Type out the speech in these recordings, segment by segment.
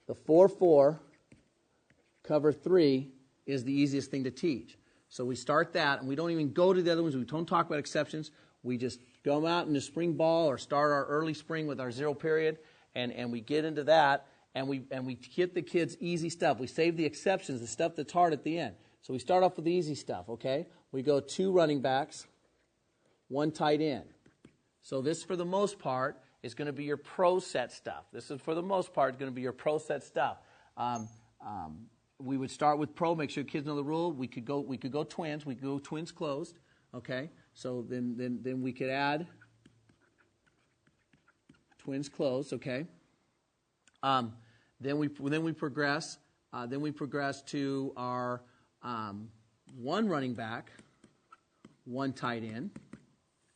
the 4-4, cover 3 is the easiest thing to teach. So we start that, and we don't even go to the other ones. We don't talk about exceptions. We just go out in the spring ball or start our early spring with our 0 period, and we get into that, and we get the kids easy stuff. We save the exceptions, the stuff that's hard at the end. So we start off with the easy stuff, okay? We go 2 running backs, 1 tight end. So this, for the most part, is going to be your pro set stuff. This is, for the most part, going to be your pro set stuff. We would start with pro, make sure kids know the rule. We could go twins. We could go twins closed, okay? So then we could add twins closed, okay? Then we progress. Then we progress to our 1 running back, 1 tight end,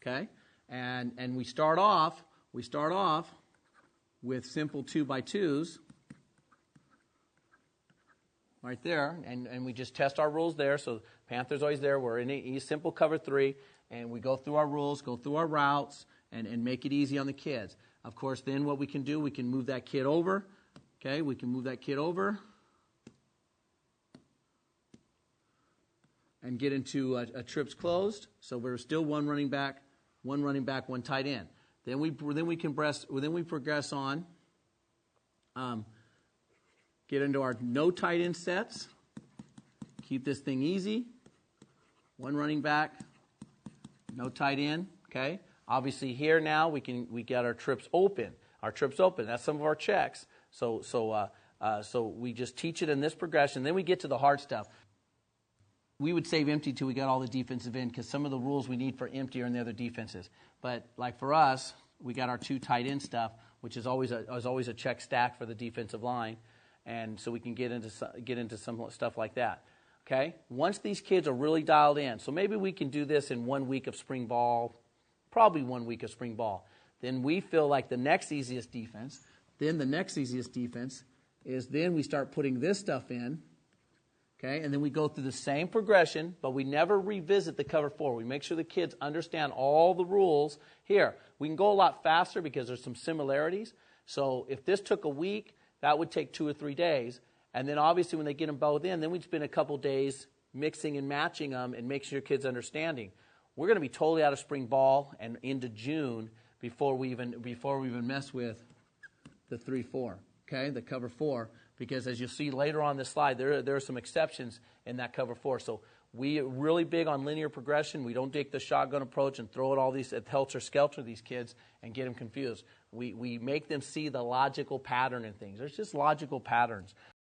okay? And we start off with simple 2x2s right there, and we just test our rules there. So Panther's always there. We're in a simple cover 3, and we go through our rules, go through our routes, and make it easy on the kids. Of course, then what we can do, we can move that kid over. Okay, we can move that kid over and get into a trips closed. So we're still 1 running back, 1 tight end. Then we progress on. Get into our no tight end sets. Keep this thing easy. 1 running back, no tight end. Okay. Obviously here now we got our trips open. That's some of our checks. So we just teach it in this progression. Then we get to the hard stuff. We would save empty till we got all the defensive in, because some of the rules we need for empty are in the other defenses. But like for us, we got our 2 tight end stuff, which is always a check stack for the defensive line, and so we can get into some stuff like that. Okay. Once these kids are really dialed in, so maybe we can do this in 1 week of spring ball, probably 1 week of spring ball. Then we feel like the next easiest defense. Then the next easiest defense is then we start putting this stuff in, okay, and then we go through the same progression, but we never revisit the cover 4. We make sure the kids understand all the rules. Here, we can go a lot faster because there's some similarities. So if this took a week, that would take 2 or 3 days. And then obviously when they get them both in, then we'd spend a couple days mixing and matching them and making sure kids understanding. We're going to be totally out of spring ball and into June before we even mess with the 3-4, okay, the cover 4, because as you'll see later on this slide, there are some exceptions in that cover 4. So we are really big on linear progression. We don't take the shotgun approach and throw it all these helter-skelter these kids and get them confused. We make them see the logical pattern in things. There's just logical patterns.